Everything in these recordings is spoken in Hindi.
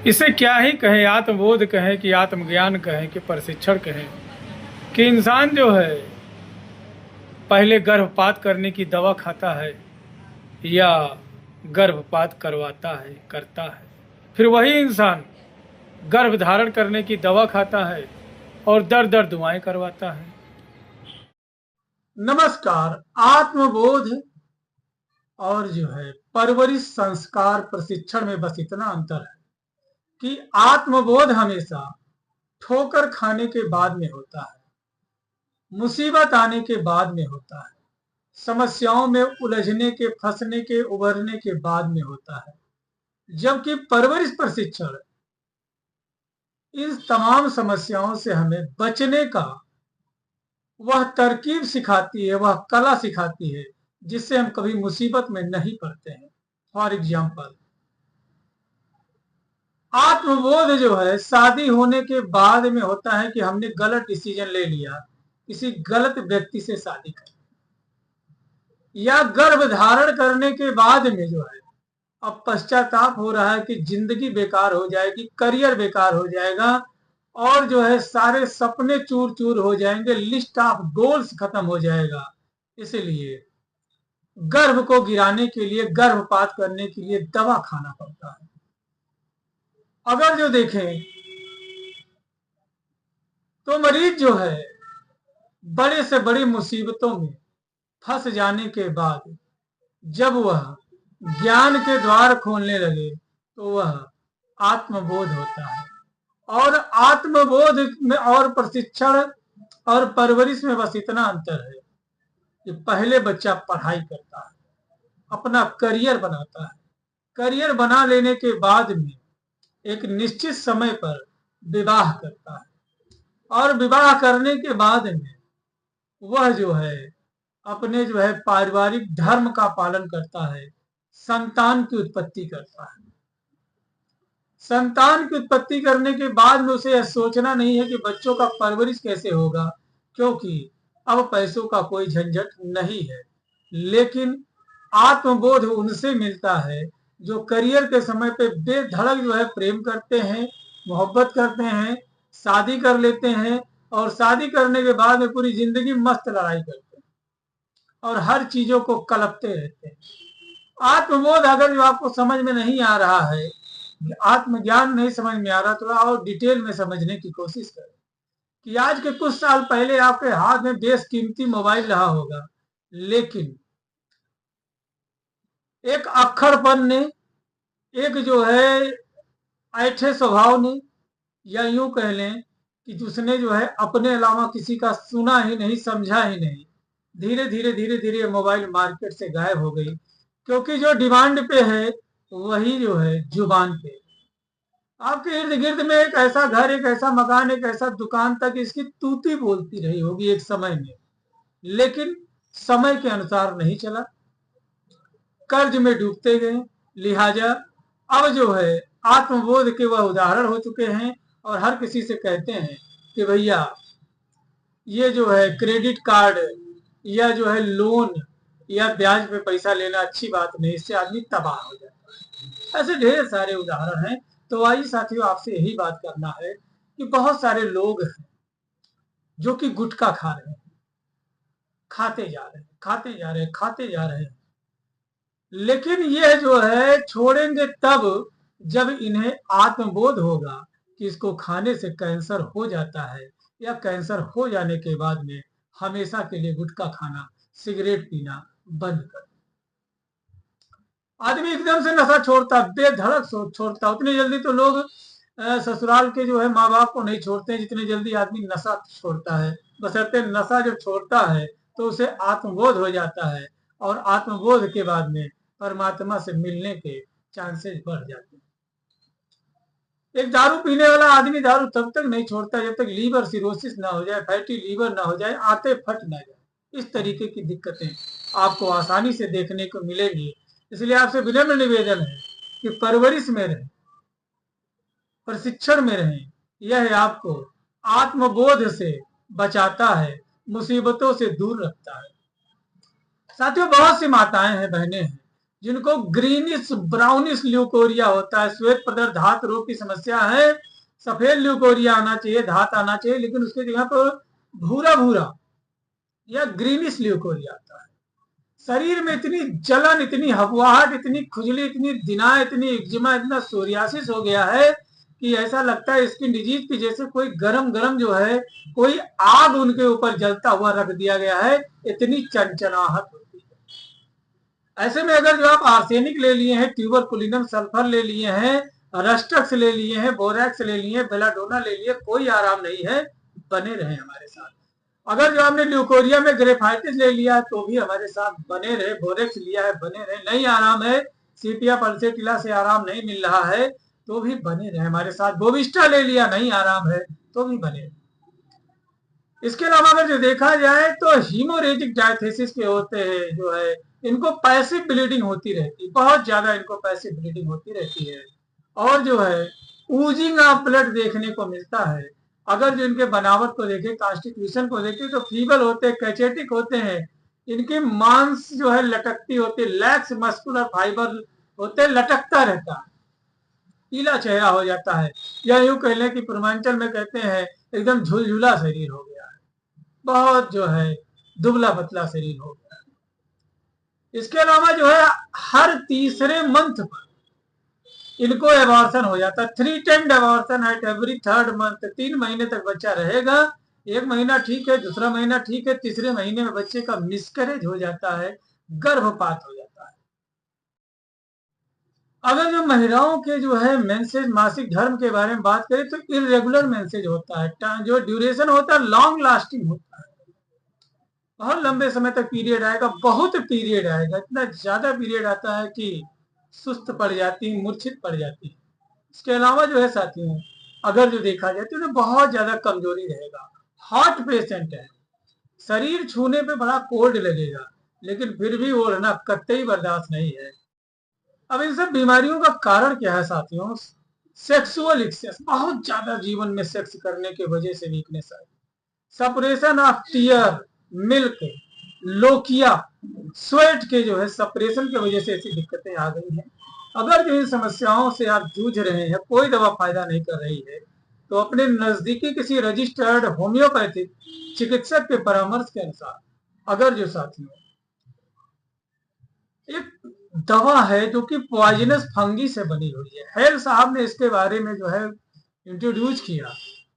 इसे क्या ही कहें, आत्मबोध कहें कि आत्मज्ञान कहें कि प्रशिक्षण कहें कि इंसान जो है पहले गर्भपात करने की दवा खाता है या गर्भपात करवाता है करता है, फिर वही इंसान गर्भ धारण करने की दवा खाता है और दर दर दुआएं करवाता है। नमस्कार। आत्मबोध और जो है परवरिश संस्कार प्रशिक्षण में बस इतना अंतर है कि आत्मबोध हमेशा ठोकर खाने के बाद में होता है, मुसीबत आने के बाद में होता है, समस्याओं में उलझने के, फंसने के, उभरने के बाद में होता है। जबकि परवरिश प्रशिक्षण इन तमाम समस्याओं से हमें बचने का वह तरकीब सिखाती है, वह कला सिखाती है जिससे हम कभी मुसीबत में नहीं पड़ते हैं। फॉर एग्जाम्पल, आत्मबोध जो है शादी होने के बाद में होता है कि हमने गलत डिसीजन ले लिया, किसी गलत व्यक्ति से शादी कर, या गर्भ धारण करने के बाद में जो है अब पश्चाताप हो रहा है कि जिंदगी बेकार हो जाएगी, करियर बेकार हो जाएगा और जो है सारे सपने चूर चूर हो जाएंगे, लिस्ट ऑफ गोल्स खत्म हो जाएगा। इसलिए गर्भ को गिराने के लिए, गर्भपात करने के लिए दवा खाना पड़ता है। अगर जो देखें तो मरीज जो है बड़े से बड़ी मुसीबतों में फंस जाने के बाद जब वह ज्ञान के द्वार खोलने लगे तो वह आत्मबोध होता है। और आत्मबोध में और प्रशिक्षण और परवरिश में बस इतना अंतर है कि पहले बच्चा पढ़ाई करता है, अपना करियर बनाता है, करियर बना लेने के बाद में एक निश्चित समय पर विवाह करता है और विवाह करने के बाद में वह जो है अपने जो है पारिवारिक धर्म का पालन करता है, संतान की उत्पत्ति करता है। संतान की उत्पत्ति करने के बाद में उसे यह सोचना नहीं है कि बच्चों का परवरिश कैसे होगा, क्योंकि अब पैसों का कोई झंझट नहीं है। लेकिन आत्मबोध उनसे मिलता है जो करियर के समय पे बेधड़क जो है प्रेम करते हैं, मोहब्बत करते हैं, शादी कर लेते हैं और शादी करने के बाद में पूरी जिंदगी मस्त लड़ाई करते हैं और हर चीजों को कलपते रहते हैं। आत्मबोध अगर जो आपको समझ में नहीं आ रहा है, आत्मज्ञान नहीं समझ में आ रहा, तो और डिटेल में समझने की कोशिश करें कि आज के कुछ साल पहले आपके हाथ में बेशकीमती मोबाइल रहा होगा, लेकिन एक अक्खड़पन ने, एक जो है ऐठे स्वभाव ने, या यूं कह लें कि उसने जो है अपने अलावा किसी का सुना ही नहीं, समझा ही नहीं, धीरे धीरे धीरे धीरे मोबाइल मार्केट से गायब हो गई। क्योंकि जो डिमांड पे है वही जो है जुबान पे। आपके इर्द गिर्द में एक ऐसा घर, एक ऐसा मकान, एक ऐसा दुकान तक इसकी तूती बोलती रही होगी एक समय में, लेकिन समय के अनुसार नहीं चला, कर्ज में डूबते गए। लिहाजा अब जो है आत्मबोध के वह उदाहरण हो चुके हैं और हर किसी से कहते हैं कि भैया ये जो है क्रेडिट कार्ड या जो है लोन या ब्याज पे पैसा लेना अच्छी बात नहीं, इससे आदमी तबाह हो जाता है। ऐसे ढेर सारे उदाहरण हैं। तो आइए साथियों, आपसे यही बात करना है कि बहुत सारे लोग हैं जो कि गुटखा खा रहे हैं, खाते जा रहे हैं, खाते जा रहे हैं, खाते जा रहे हैं, लेकिन यह जो है छोड़ेंगे तब जब इन्हें आत्मबोध होगा कि इसको खाने से कैंसर हो जाता है, या कैंसर हो जाने के बाद में हमेशा के लिए गुटखा खाना, सिगरेट पीना बंद कर। आदमी एकदम से नशा छोड़ता, बेधड़क छोड़ता। उतनी जल्दी तो लोग ससुराल के जो है माँ बाप को नहीं छोड़ते हैं जितनी जल्दी आदमी नशा छोड़ता है। बशर्ते नशा जब छोड़ता है तो उसे आत्मबोध हो जाता है और आत्मबोध के बाद में परमात्मा से मिलने के चांसेस बढ़ जाते हैं। एक दारू पीने वाला आदमी दारू तब तक नहीं छोड़ता जब तक लीवर सिरोसिस ना हो जाए, फैटी लीवर ना हो जाए, आते फट ना जाए। इस तरीके की दिक्कतें आपको आसानी से देखने को मिलेंगी। इसलिए आपसे विनम्र निवेदन है कि परवरिश में रहें, प्रशिक्षण में रहें। यह आपको आत्मबोध से बचाता है, मुसीबतों से दूर रखता है। साथियों, बहुत सी माताएं हैं, बहनें हैं जिनको ग्रीनिश ब्राउनिश ल्यूकोरिया होता है, श्वेत पदार्थ धात रोग की समस्या है, सफेद ल्यूकोरिया आना चाहिए, धात आना चाहिए, लेकिन उसके जगह पर भूरा भूरा या ग्रीनिश ल्यूकोरिया आता है। शरीर में इतनी जलन, इतनी हफुआहट, इतनी खुजली, इतनी दिनाय, इतनी एक्जिमा, इतना सोरियासिस हो गया है कि ऐसा लगता है स्किन डिजीज की जैसे कोई गरम गरम जो है कोई आग उनके ऊपर जलता हुआ रख दिया गया है, इतनी चंचनाहट होती है। ऐसे में अगर जो आप आर्सेनिक ले लिए हैं, ट्यूबरकुलिनम सल्फर ले लिए हैं, रस्टक्स ले लिए हैं, बोरैक्स ले लिए, बेलाडोना ले लिए, कोई आराम नहीं है, बने रहे हमारे साथ। अगर जो आपने ल्यूकोरिया में ग्रेफाइटिस ले लिया तो भी हमारे साथ बने रहे, बोरेक्स लिया है बने रहे, नहीं आराम है, सीपिया पल्सेटिला से आराम नहीं मिल रहा है तो भी बने रहे हमारे साथ, बोविस्टा ले लिया नहीं आराम है तो भी बने रहे। इसके अलावा अगर जो देखा जाए तो हीमोरेजिक डायथेसिस के होते हैं जो है, इनको पैसिव ब्लीडिंग होती रहती है, बहुत ज्यादा इनको पैसिव ब्लीडिंग होती रहती है, और जो है ऊजिंग ऑफ ब्लड देखने को मिलता है। अगर जो इनके बनावट को देखें, कॉन्स्टिट्यूशन को देखें तो फीबल होते हैं, कैचेटिक होते हैं, इनकी मांस जो है लटकती होती है, लैक्स मस्कुलर फाइबर होते हैं, लटकता रहता है, पीला चेहरा हो जाता है, या यूं कह लें कि पूर्वांचल में कहते हैं एकदम झुलझुला शरीर हो गया है, बहुत जो है दुबला पतला शरीर हो गया है। इसके अलावा जो है हर तीसरे मंथ पर इनको एबॉर्शन हो जाता है, 3 time abortion at every 3rd month. 3 महीने तक बच्चा रहेगा, 1 महीना ठीक है, दूसरा महीना ठीक है, तीसरे महीने में बच्चे का मिसकैरेज हो जाता है, गर्भपात हो जाता है। अगर जो महिलाओं के जो है मेंसेज, मासिक धर्म के बारे में बात करें तो इरेगुलर मेंसेज होता है, जो ड्यूरेशन होता है लॉन्ग लास्टिंग होता है, बहुत लंबे समय तक पीरियड आएगा, बहुत पीरियड आएगा, इतना ज्यादा पीरियड आता है कि सुस्त पड़ जाती है, मूर्छित पड़ जाती है। इसके अलावा जो है साथियों, अगर जो देखा जाए तो बहुत ज्यादा कमजोरी रहेगा, हार्ट पेशेंट है, शरीर छूने पे बड़ा कोल्ड लगेगा, लेकिन फिर भी ओढ़ना कतई बर्दाश्त नहीं है। अब इन सब बीमारियों का कारण क्या है साथियों? सेक्सुअल एक्सेस, बहुत ज्यादा जीवन में सेक्स करने की वजह से वीकनेस है, separation of tear, milk, lochia, sweat के जो है सपरेशन की वजह से ऐसी दिक्कतें आ गई हैं। अगर जो इन समस्याओं से आप जूझ रहे हैं, कोई दवा फायदा नहीं कर रही है, तो अपने नजदीकी किसी रजिस्टर्ड होम्योपैथिक चिकित्सक के परामर्श के अनुसार, अगर जो साथियों एक दवा है जो कि पॉइजनस फंगी से बनी हुई है, हेल साहब ने इसके बारे में जो है इंट्रोड्यूस किया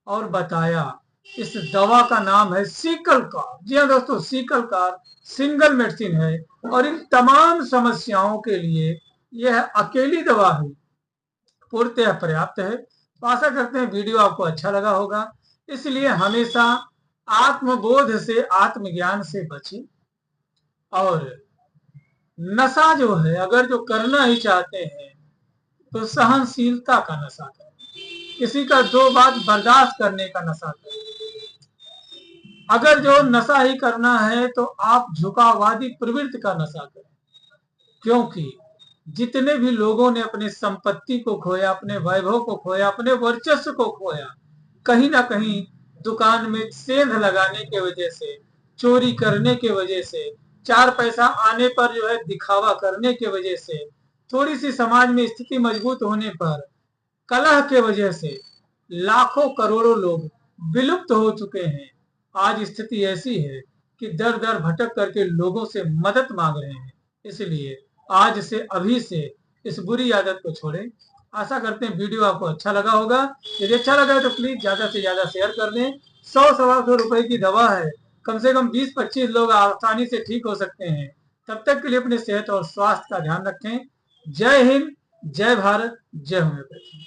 और बताया, इस दवा का नाम है सीकल कार। जी हाँ दोस्तों, सीकल कार सिंगल मेडिसिन है और इन तमाम समस्याओं के लिए यह अकेली दवा है, पूर्णतः पर्याप्त है। तो आशा करते हैं वीडियो आपको अच्छा लगा होगा, इसलिए हमेशा आत्मबोध से, आत्मज्ञान से बचें, और नशा जो है अगर जो करना ही चाहते हैं तो सहनशीलता का नशा करें, किसी का 2 बात बर्दाश्त करने का नशा करें। अगर जो नशा ही करना है तो आप झुकाववादी प्रवृत्ति का नशा करें, क्योंकि जितने भी लोगों ने अपने संपत्ति को खोया, अपने वैभव को खोया, अपने वर्चस्व को खोया, कहीं ना कहीं दुकान में सेंध लगाने के वजह से, चोरी करने के वजह से, 4 पैसा आने पर जो है दिखावा करने के वजह से, थोड़ी सी समाज में स्थिति मजबूत होने पर कलह के वजह से लाखों करोड़ों लोग विलुप्त हो चुके हैं। आज स्थिति ऐसी है कि दर दर भटक करके लोगों से मदद मांग रहे हैं। इसलिए आज से, अभी से इस बुरी आदत को छोड़ें। आशा करते हैं वीडियो आपको अच्छा लगा होगा। यदि अच्छा लगा है तो प्लीज ज्यादा से ज्यादा शेयर कर दें। 100-125 रुपए की दवा है, कम से कम 20-25 लोग आसानी से ठीक हो सकते हैं। तब तक के लिए अपने सेहत और स्वास्थ्य का ध्यान रखें। जय हिंद, जय भारत, जय होम्योपैथी।